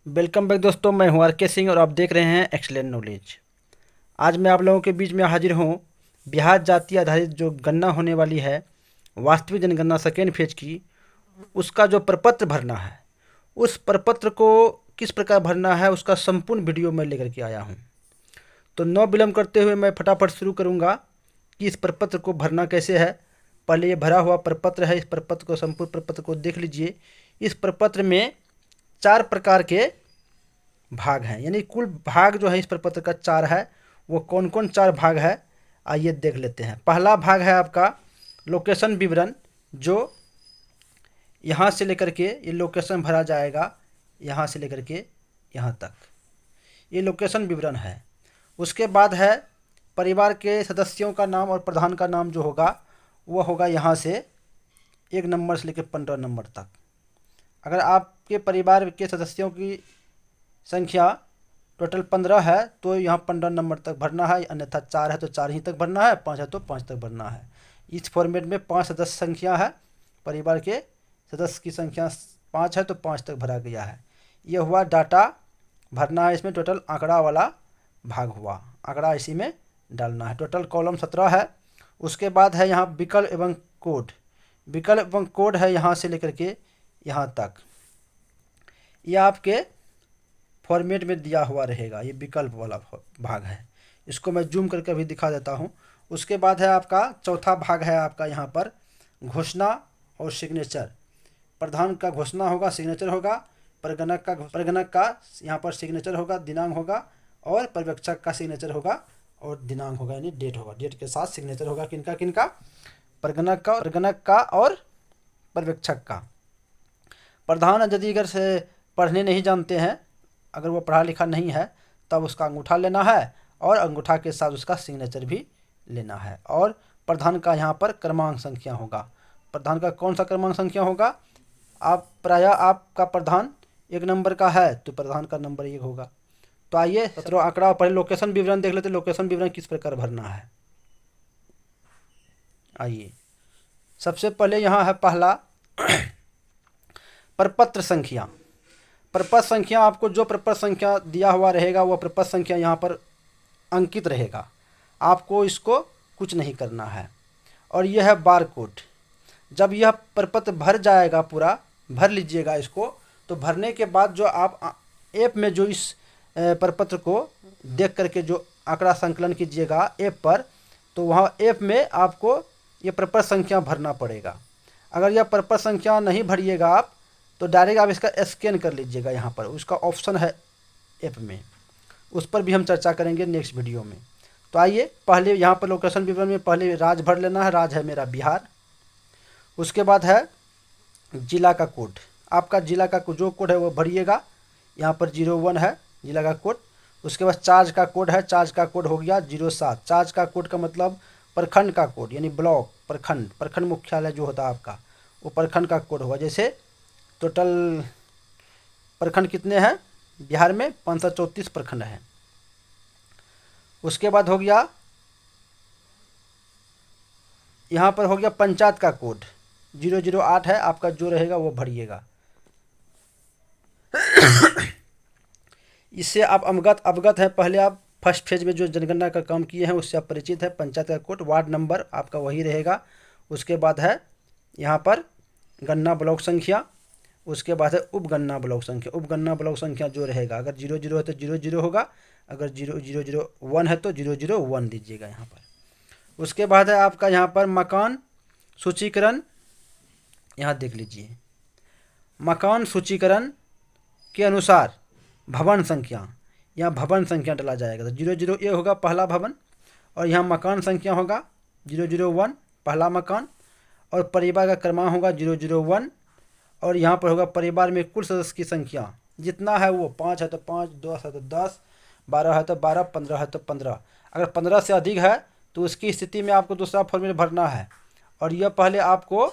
Welcome back दोस्तों, मैं हूं आर के सिंह और आप देख रहे हैं एक्सलेंट नॉलेज। आज मैं आप लोगों के बीच में हाजिर हूं बिहार जाति आधारित जो गणना होने वाली है, वास्तविक जनगणना सेकेंड फेज की, उसका जो प्रपत्र भरना है, उस प्रपत्र को किस प्रकार भरना है उसका संपूर्ण वीडियो मैं लेकर के आया हूं। तो न विलम्ब करते हुए मैं फटाफट शुरू करूंगा कि इस प्रपत्र को भरना कैसे है। पहले ये भरा हुआ प्रपत्र है, इस प्रपत्र को, संपूर्ण प्रपत्र को देख लीजिए। इस प्रपत्र में 4 प्रकार के भाग हैं, यानी कुल भाग जो है इस प्रपत्र का 4 है। वो कौन कौन 4 भाग है, आइए देख लेते हैं। पहला भाग है आपका लोकेशन विवरण, जो यहाँ से लेकर के ये लोकेशन भरा जाएगा, यहाँ से लेकर के यहाँ तक ये लोकेशन विवरण है। उसके बाद है परिवार के सदस्यों का नाम और प्रधान का नाम जो होगा वो होगा यहाँ से 1 नंबर से लेकर 15 नंबर तक। अगर आपके परिवार के सदस्यों की संख्या टोटल 15 है तो यहाँ 15 नंबर तक भरना है, अन्यथा 4 है तो 4 ही तक भरना है, 5 है तो 5 तक भरना है। इस फॉर्मेट में 5 सदस्य संख्या है, परिवार के सदस्य की संख्या 5 है तो 5 तक भरा गया है। ये हुआ डाटा भरना है, इसमें टोटल आंकड़ा वाला भाग हुआ, आंकड़ा इसी में डालना है। टोटल कॉलम 17 है। उसके बाद है यहाँ विकल्प एवं कोड। विकल्प एवं कोड है यहाँ से लेकर के यहाँ तक, ये आपके फॉर्मेट में दिया हुआ रहेगा। ये विकल्प वाला भाग है, इसको मैं जूम करके भी दिखा देता हूँ। उसके बाद है आपका चौथा भाग है आपका यहाँ पर घोषणा और सिग्नेचर। प्रधान का घोषणा होगा, सिग्नेचर होगा, प्रगणक का यहाँ पर सिग्नेचर होगा, दिनांक होगा, और पर्यवेक्षक का सिग्नेचर होगा और दिनांक होगा, यानी डेट होगा। डेट के साथ सिग्नेचर होगा किनका किनका, प्रगणक का और पर्यवेक्षक का। प्रधान यदि अगर से पढ़ने नहीं जानते हैं, अगर वो पढ़ा लिखा नहीं है, तब उसका अंगूठा लेना है और अंगूठा के साथ उसका सिग्नेचर भी लेना है। और प्रधान का यहाँ पर क्रमांक संख्या होगा। प्रधान का कौन सा क्रमांक संख्या होगा, आप प्रायः आपका प्रधान 1 नंबर का है तो प्रधान का नंबर 1 होगा। तो आइए 17 आंकड़ा पहले लोकेशन विवरण देख लेते हैं। लोकेशन विवरण किस प्रकार भरना है, आइए। सबसे पहले यहाँ है पहला प्रपत्र संख्या। प्रपत्र संख्या, आपको जो प्रपत्र संख्या दिया हुआ रहेगा वो प्रपत्र संख्या यहाँ पर अंकित रहेगा, आपको इसको कुछ नहीं करना है। और यह है बार कोड। जब यह प्रपत्र भर जाएगा, पूरा भर लीजिएगा इसको, तो भरने के बाद जो आप ऐप में जो इस प्रपत्र को देख करके जो आंकड़ा संकलन कीजिएगा ऐप पर, तो वहाँ ऐप में आपको ये प्रपत्र संख्या भरना पड़ेगा। अगर यह प्रपत्र संख्या नहीं भरिएगा आप, तो डायरेक्ट आप इसका स्कैन कर लीजिएगा। यहाँ पर उसका ऑप्शन है ऐप में, उस पर भी हम चर्चा करेंगे नेक्स्ट वीडियो में। तो आइए पहले यहाँ पर लोकेशन विवरण में पहले राज्य भर लेना है। राज्य है मेरा बिहार। उसके बाद है जिला का कोड। आपका जिला का जो कोड है वो भरिएगा। यहाँ पर 01 है जिला का कोड। उसके बाद चार्ज का कोड है, चार्ज का कोड हो गया 07। चार्ज का कोड का मतलब प्रखंड का कोड, यानी ब्लॉक, प्रखंड मुख्यालय जो होता है आपका, वो प्रखंड का कोड होगा। जैसे टोटल प्रखंड कितने हैं बिहार में, 534 प्रखंड हैं। उसके बाद हो गया यहाँ पर हो गया पंचायत का कोड 008 है, आपका जो रहेगा वो भरिएगा। इससे आप अवगत हैं, पहले आप फर्स्ट फेज में जो जनगणना का काम किए हैं उससे आप परिचित है। पंचायत का कोड, वार्ड नंबर आपका वही रहेगा। उसके बाद है यहाँ पर गणना ब्लॉक संख्या। उसके बाद है उपगणना ब्लॉक संख्या। उपगणना ब्लॉक संख्या जो रहेगा, अगर 00 है तो 00 होगा, अगर 0001 है तो 001 दीजिएगा यहाँ पर। उसके बाद है आपका यहाँ पर मकान सूचीकरण। यहाँ देख लीजिए, मकान सूचीकरण के अनुसार भवन संख्या, यहाँ भवन संख्या डाला जाएगा। तो 001 होगा पहला भवन, और यहाँ मकान संख्या होगा 001 पहला मकान, और परिवार का क्रमांक होगा 001, और यहाँ पर होगा परिवार में कुल सदस्य की संख्या जितना है वो 5 है तो 5, 10 है तो 10, 12 है तो 12, 15 है तो 15। अगर 15 से अधिक है तो उसकी स्थिति में आपको दूसरा फॉर्मेट भरना है, और यह पहले आपको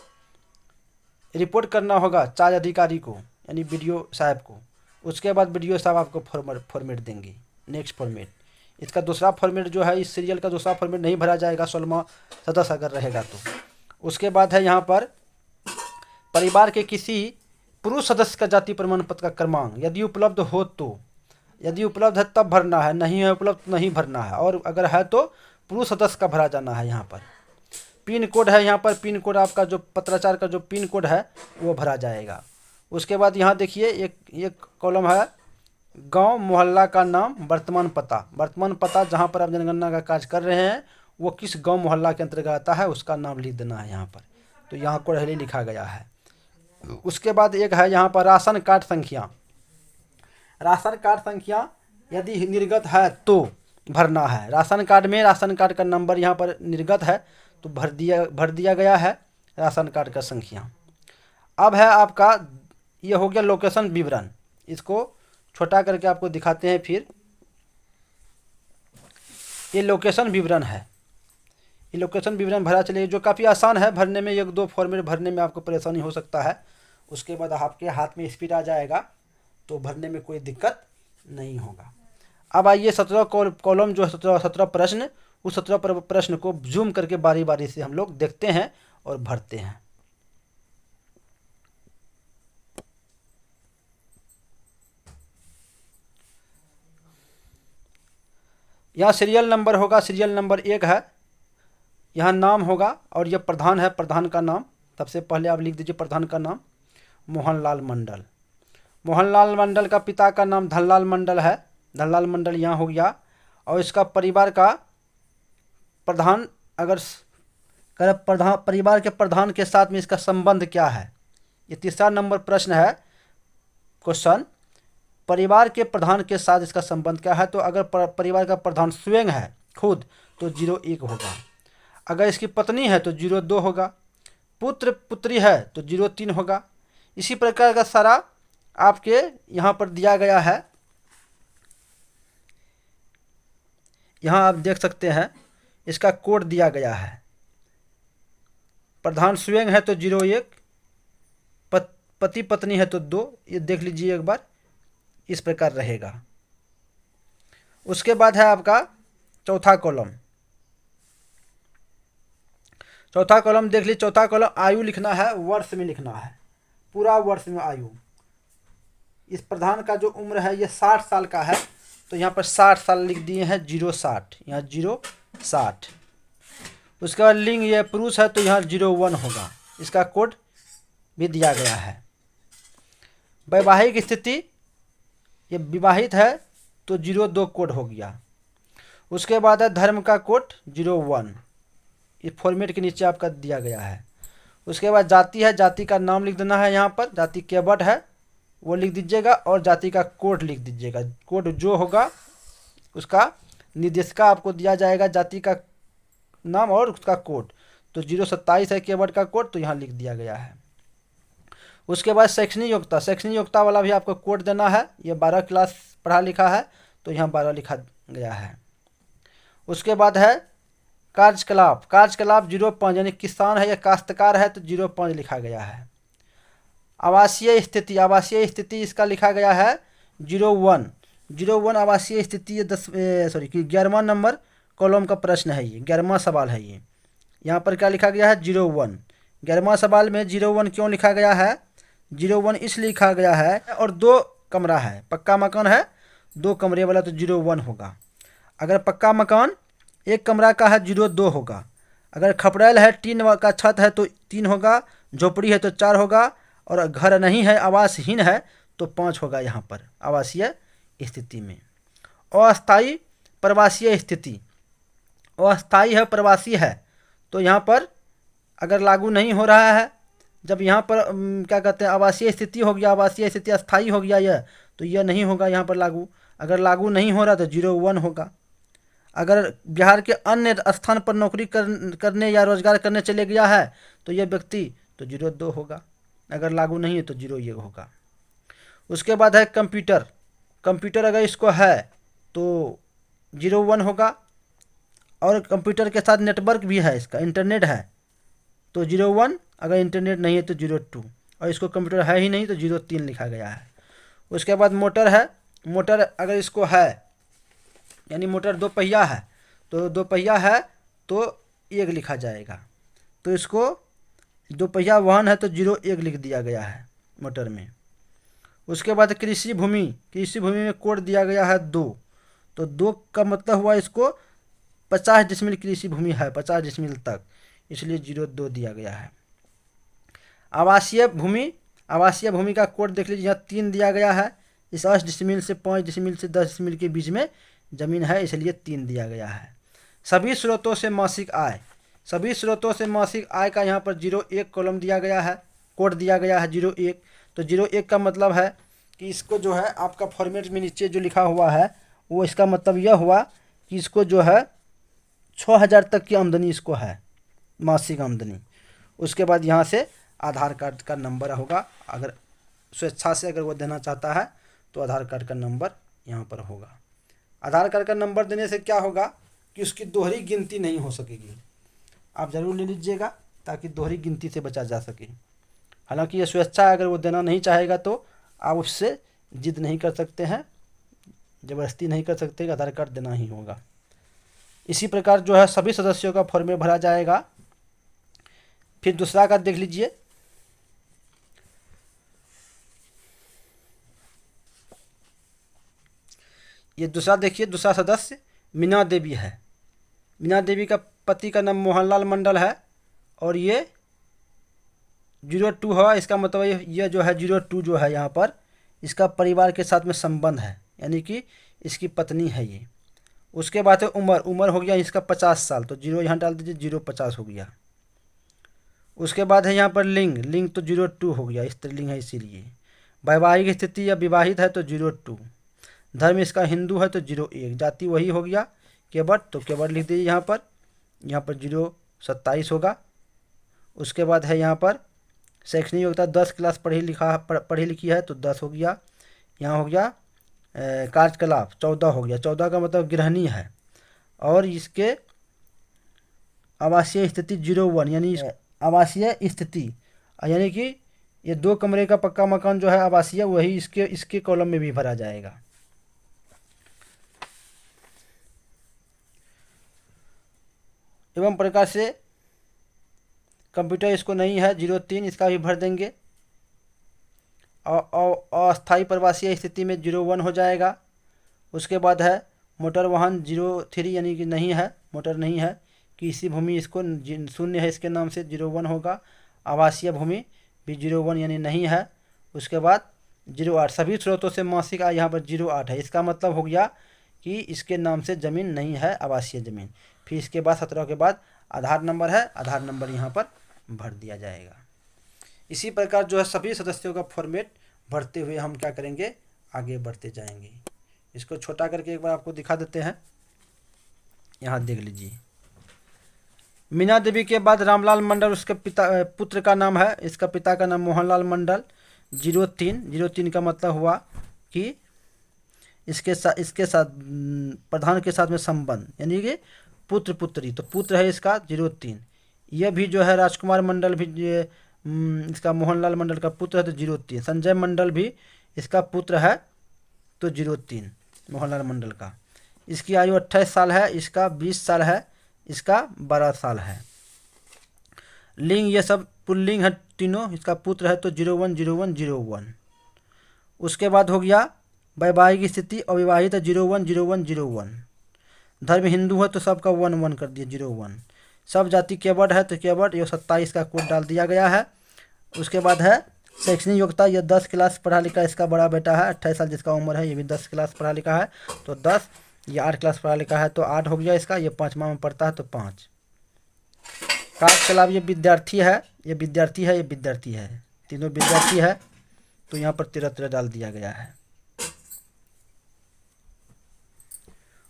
रिपोर्ट करना होगा चार्ज अधिकारी को, यानी BDO साहब को। उसके बाद BDO साहब आपको फॉर्मेट देंगे, नेक्स्ट फॉर्मेट। इसका दूसरा फॉर्मेट जो है, इस सीरियल का दूसरा फॉर्मेट नहीं भरा जाएगा 16वां सदस्य अगर रहेगा तो। उसके बाद है यहाँ पर परिवार के किसी पुरुष सदस्य का जाति प्रमाण पत्र का क्रमांक यदि उपलब्ध हो तो, यदि उपलब्ध है तब भरना है, नहीं है उपलब्ध तो नहीं भरना है, और अगर है तो पुरुष सदस्य का भरा जाना है। यहाँ पर पिन कोड है, यहाँ पर पिन कोड आपका जो पत्राचार का जो पिन कोड है वो भरा जाएगा। उसके बाद यहाँ देखिए एक कॉलम है गांव मोहल्ला का नाम वर्तमान पता जहाँ पर आप जनगणना का कार्य कर रहे हैं वो किस गांव मोहल्ला के अंतर्गत आता है उसका नाम लिख देना है यहाँ पर। तो यहाँ कोड़हली लिखा गया है। उसके बाद एक है यहाँ पर राशन कार्ड संख्या यदि निर्गत है तो भरना है। राशन कार्ड में राशन कार्ड का नंबर यहाँ पर निर्गत है तो भर दिया गया है राशन कार्ड का संख्या। अब है आपका ये हो गया लोकेशन विवरण। इसको छोटा करके आपको दिखाते हैं। फिर ये लोकेशन विवरण है। ये लोकेशन विवरण भरा चलिए, जो काफ़ी आसान है भरने में। 1-2 फॉर्मेट भरने में आपको परेशानी हो सकता है, उसके बाद आपके हाथ में स्पीड आ जाएगा तो भरने में कोई दिक्कत नहीं होगा। अब आइए 17 कॉलम जो 17 प्रश्न, उस 17 प्रश्न को जूम करके बारी बारी से हम लोग देखते हैं और भरते हैं। यहाँ सीरियल नंबर होगा, सीरियल नंबर 1 है। यहाँ नाम होगा और यह प्रधान है, प्रधान का नाम सबसे पहले आप लिख दीजिए। प्रधान का नाम मोहनलाल मंडल। मोहनलाल मंडल का पिता का नाम धनलाल मंडल है, धनलाल मंडल यहाँ हो गया। और इसका परिवार का प्रधान, अगर परिवार के प्रधान के साथ में इसका संबंध क्या है। ये तीसरा नंबर प्रश्न है क्वेश्चन, परिवार के प्रधान के साथ इसका संबंध क्या है। तो अगर परिवार का प्रधान स्वयं है खुद तो 01 होगा। अगर इसकी पत्नी है तो 02 होगा। पुत्र पुत्री है तो 03 होगा। इसी प्रकार का सारा आपके यहाँ पर दिया गया है। यहाँ आप देख सकते हैं इसका कोड दिया गया है। प्रधान स्वयं है तो 01, पति पत्नी है तो 2। ये देख लीजिए एक बार, इस प्रकार रहेगा। उसके बाद है आपका चौथा कॉलम। चौथा कॉलम देख लीजिए। चौथा कॉलम आयु लिखना है, वर्ष में लिखना है, पूरा वर्ष में आयु। इस प्रधान का जो उम्र है ये 60 साल का है तो यहाँ पर 60 साल लिख दिए हैं, 060, यहाँ 060। उसके बाद लिंग ये पुरुष है तो यहाँ 01 होगा। इसका कोड भी दिया गया है। वैवाहिक स्थिति ये विवाहित है तो 02 कोड हो गया। उसके बाद है धर्म का कोड 01, इस फॉर्मेट के नीचे आपका दिया गया है। उसके बाद जाति है, जाति का नाम लिख देना है। यहाँ पर जाति केवट है वो लिख दीजिएगा और जाति का कोड लिख दीजिएगा। कोड जो होगा उसका निर्देशिका आपको दिया जाएगा, जाति का नाम और उसका कोड। तो 027 है केवट का कोड तो यहाँ लिख दिया गया है। उसके बाद शैक्षणिक योग्यता, शैक्षणिक योग्यता वाला भी आपको कोड देना है। ये 12 क्लास पढ़ा लिखा है तो यहाँ 12 लिखा गया है। उसके बाद है कार्यकलाप, कार्यकलाप 05 यानी किसान है या काश्तकार है तो 05 लिखा गया है। आवासीय स्थिति, आवासीय स्थिति इसका लिखा गया है 01 आवासीय स्थिति। ये 11वां नंबर कॉलम का प्रश्न है, ये 11वां सवाल है। ये यहाँ पर क्या लिखा गया है 01। 11वां सवाल में 01 क्यों लिखा गया है, 01 इसलिए लिखा गया है और 2 कमरा है, पक्का मकान है 2 कमरे वाला तो 01 होगा। अगर पक्का मकान 1 कमरा का है 02 होगा। अगर खपड़ैल है, टीन का छत है तो 3 होगा, झोपड़ी है तो 4 होगा, और घर नहीं है आवासहीन है तो 5 होगा यहाँ पर आवासीय स्थिति में। अस्थायी प्रवासीय स्थिति, अस्थायी है प्रवासी है तो यहाँ पर अगर लागू नहीं हो रहा है, जब यहाँ पर क्या कहते हैं आवासीय स्थिति हो गया, आवासीय स्थिति अस्थायी हो गया यह, तो यह नहीं होगा यहाँ पर लागू। अगर लागू नहीं हो रहा तो 01 होगा। अगर बिहार के अन्य स्थान पर नौकरी करने या रोजगार करने चले गया है तो यह व्यक्ति तो 02 होगा। अगर लागू नहीं है तो 01 होगा। उसके बाद है कंप्यूटर, कंप्यूटर अगर इसको है तो 01 होगा। और कंप्यूटर के साथ नेटवर्क भी है, इसका इंटरनेट है तो 01, अगर इंटरनेट नहीं है तो 02, और इसको कंप्यूटर है ही नहीं तो 03 लिखा गया है। उसके बाद मोटर है, मोटर अगर इसको है यानी मोटर 2 पहिया है तो 2 पहिया है तो 1 लिखा जाएगा। तो इसको 2 पहिया वाहन है तो 01 लिख दिया गया है मोटर में। उसके बाद कृषि भूमि, कृषि भूमि में कोड दिया गया है 2, तो 2 का मतलब हुआ इसको 50 डिसमिल कृषि भूमि है, 50 डिसमिल तक, इसलिए 02 दिया गया है। आवासीय भूमि, आवासीय भूमि का कोड देख लीजिए, यहाँ 3 दिया गया है। इस 10 डिसमिल से 5 डिसमिल से 10 डिसमिल के बीच में ज़मीन है, इसलिए 3 दिया गया है। सभी स्रोतों से मासिक आय, सभी स्रोतों से मासिक आय का यहाँ पर 01 कॉलम दिया गया है, कोड दिया गया है 01। तो 01 का मतलब है कि इसको जो है आपका फॉर्मेट में नीचे जो लिखा हुआ है वो इसका मतलब यह हुआ कि इसको जो है 6000 तक की आमदनी इसको है, मासिक आमदनी। उसके बाद यहाँ से आधार कार्ड का नंबर होगा, अगर स्वेच्छा से अगर वो देना चाहता है तो आधार कार्ड का नंबर यहाँ पर होगा। आधार कार्ड का नंबर देने से क्या होगा कि उसकी दोहरी गिनती नहीं हो सकेगी, आप ज़रूर ले लीजिएगा ताकि दोहरी गिनती से बचा जा सके। हालांकि ये स्वेच्छा है, अगर वो देना नहीं चाहेगा तो आप उससे जिद नहीं कर सकते हैं, ज़बरदस्ती नहीं कर सकते, आधार कार्ड देना ही होगा। इसी प्रकार जो है सभी सदस्यों का फॉर्म में भरा जाएगा। फिर दूसरा का देख लीजिए, ये दूसरा देखिए, दूसरा सदस्य मीना देवी है। मीना देवी का पति का नाम मोहनलाल मंडल है और ये 02 है। इसका मतलब ये जो है 02 जो है यहाँ पर इसका परिवार के साथ में संबंध है, यानी कि इसकी पत्नी है ये। उसके बाद है उम्र, उम्र हो गया इसका 50 साल, तो 0 यहाँ डाल दीजिए, 050 हो गया। उसके बाद है यहाँ पर लिंग, लिंग तो 02 हो गया, स्त्रीलिंग है इसीलिए। वैवाहिक स्थिति या विवाहित है तो 02। धर्म इसका हिंदू है तो 01। जाति वही हो गया केवट, तो केवट लिख दीजिए यहाँ पर 027 होगा। उसके बाद है यहाँ पर शैक्षणिक योग्यता 10 क्लास पढ़ी लिखी है तो 10 हो गया। यहाँ हो गया कार्यकलाप 14 हो गया, 14 का मतलब गृहिणी है। और इसके आवासीय स्थिति 01, यानी आवासीय स्थिति यानी कि ये 2 कमरे का पक्का मकान जो है आवासीय, वही इसके कॉलम में भी भरा जाएगा। एवं प्रकार से कंप्यूटर इसको नहीं है 03, इसका भी भर देंगे। अस्थायी प्रवासीय स्थिति में 01 हो जाएगा। उसके बाद है मोटर वाहन 03, यानी कि नहीं है, मोटर नहीं है। कृषि भूमि इसको शून्य है, इसके नाम से 01 होगा। आवासीय भूमि भी 01 यानी नहीं है। उसके बाद 08, सभी स्रोतों से मासिक आय यहाँ पर 08 है, इसका मतलब हो गया कि इसके नाम से ज़मीन नहीं है, आवासीय ज़मीन। फिर इसके बाद 17 के बाद आधार नंबर है, आधार नंबर यहाँ पर भर दिया जाएगा। इसी प्रकार जो है सभी सदस्यों का फॉर्मेट भरते हुए हम क्या करेंगे, आगे बढ़ते जाएंगे। इसको छोटा करके एक बार आपको दिखा देते हैं, यहाँ देख लीजिए। मीना देवी के बाद रामलाल मंडल उसके पुत्र का नाम है, इसका पिता का नाम मोहनलाल मंडल। 03 का मतलब हुआ कि इसके साथ प्रधान के साथ में संबंध, यानी कि पुत्र पुत्री, तो पुत्र है इसका 03। यह भी जो है राजकुमार मंडल भी इसका मोहनलाल मंडल का पुत्र है तो 03। संजय मंडल भी इसका पुत्र है तो 03 मोहनलाल मंडल का। इसकी आयु 28 साल है, इसका 20 साल है, इसका 12 साल है। लिंग ये सब पुल्लिंग है तीनों, इसका पुत्र है तो 01 01 01। उसके बाद हो गया वैवाहिक स्थिति, अविवाहित है 01 01 01। धर्म हिंदू है तो सबका 11 कर दिया 01। सब जाति केवट है तो केवट, ये 27 का कोड डाल दिया गया है। उसके बाद है शैक्षणिक योग्यता, ये 10 क्लास पढ़ा लिखा, इसका बड़ा बेटा है 28 साल जिसका उम्र है, ये भी 10 क्लास पढ़ा लिखा है तो 10। ये 8 क्लास पढ़ा लिखा है तो 8 हो गया इसका। ये 5वां में पढ़ता है तो 5। कार्यकलाप, ये विद्यार्थी है, ये विद्यार्थी है, ये विद्यार्थी है, तीनों विद्यार्थी है तो यहाँ पर 13 डाल दिया गया है।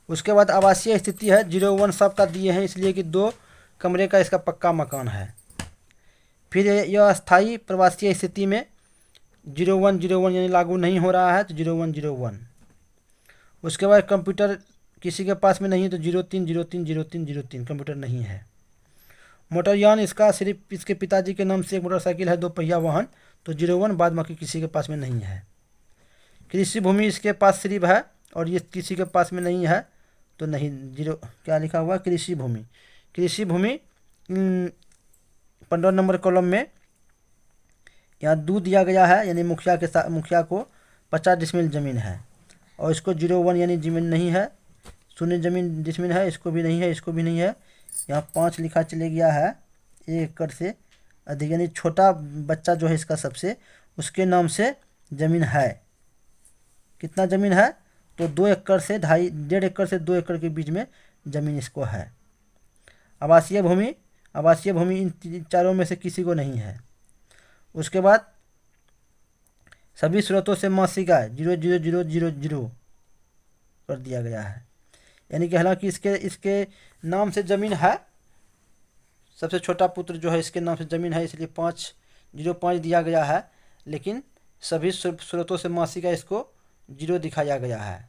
उसके बाद आवासीय स्थिति है 01 सबका दिए हैं, इसलिए कि 2 कमरे का इसका पक्का मकान है। फिर यह अस्थायी प्रवासीय स्थिति में 01 01 यानी लागू नहीं हो रहा है तो 01 01। उसके बाद कंप्यूटर किसी के पास में नहीं है तो 03 03 03 03 कंप्यूटर नहीं है। मोटरयान इसका सिर्फ इसके पिताजी के नाम से एक मोटरसाइकिल है 2 पहिया वाहन तो 01, बाद बाकी किसी के पास में नहीं है। कृषि भूमि इसके पास सिर्फ है और ये किसी के पास में नहीं है तो नहीं, 0 क्या लिखा हुआ कृषि भूमि। कृषि भूमि 15 नंबर कॉलम में यहाँ 2 दिया गया है, यानी मुखिया को 50 डिसमिल ज़मीन है, और इसको 0-1 यानी ज़मीन नहीं है, 0 ज़मीन डिसमिल है, इसको भी नहीं है, इसको भी नहीं है। यहाँ 5 लिखा चले गया है, 1 एकड़ से अधिक यानी छोटा बच्चा जो है इसका सबसे, उसके नाम से ज़मीन है। कितना ज़मीन है? तो 2 एकड़ से 1.5 एकड़ से 2 एकड़ के बीच में ज़मीन इसको है। आवासीय भूमि, आवासीय भूमि इन चारों में से किसी को नहीं है। उसके बाद सभी स्रोतों से मासिक आय 0,0000 कर दिया गया है, यानी कि हालांकि इसके नाम से ज़मीन है, सबसे छोटा पुत्र जो है इसके नाम से ज़मीन है, इसलिए 505 दिया गया है, लेकिन सभी स्रोतों से मासिक आय इसको 0 दिखाया गया है,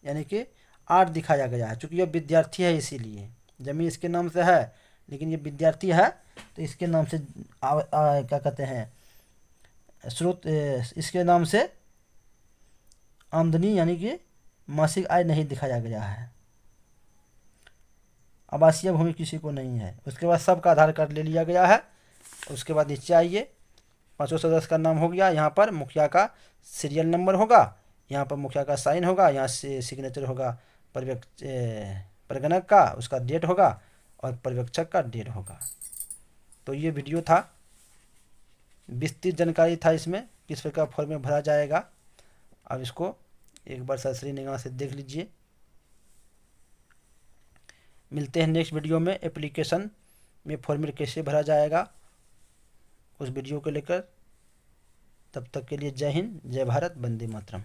यानी कि 8 दिखाया गया है। चूँकि यह विद्यार्थी है इसीलिए ज़मीन इसके नाम से है, लेकिन ये विद्यार्थी है तो इसके नाम से क्या कहते हैं स्रोत, इसके नाम से आमदनी यानी कि मासिक आय नहीं दिखाया गया है। आवासीय भूमि किसी को नहीं है। उसके बाद सबका आधार कार्ड ले लिया गया है। उसके बाद नीचे आइए, 5 सदस्य का नाम हो गया, यहाँ पर मुखिया का सीरियल नंबर होगा, यहाँ पर मुखिया का साइन होगा, यहाँ से सिग्नेचर होगा परगणक का, उसका डेट होगा, और पर्यवेक्षक का डेट होगा। तो ये वीडियो था, विस्तृत जानकारी था इसमें, किस प्रकार फॉर्म में भरा जाएगा। अब इसको एक बार सरसरी निगाह से देख लीजिए। मिलते हैं नेक्स्ट वीडियो में, एप्लीकेशन में फॉर्मेट कैसे भरा जाएगा उस वीडियो को लेकर। तब तक के लिए जय हिंद, जय भारत, वंदे मातरम।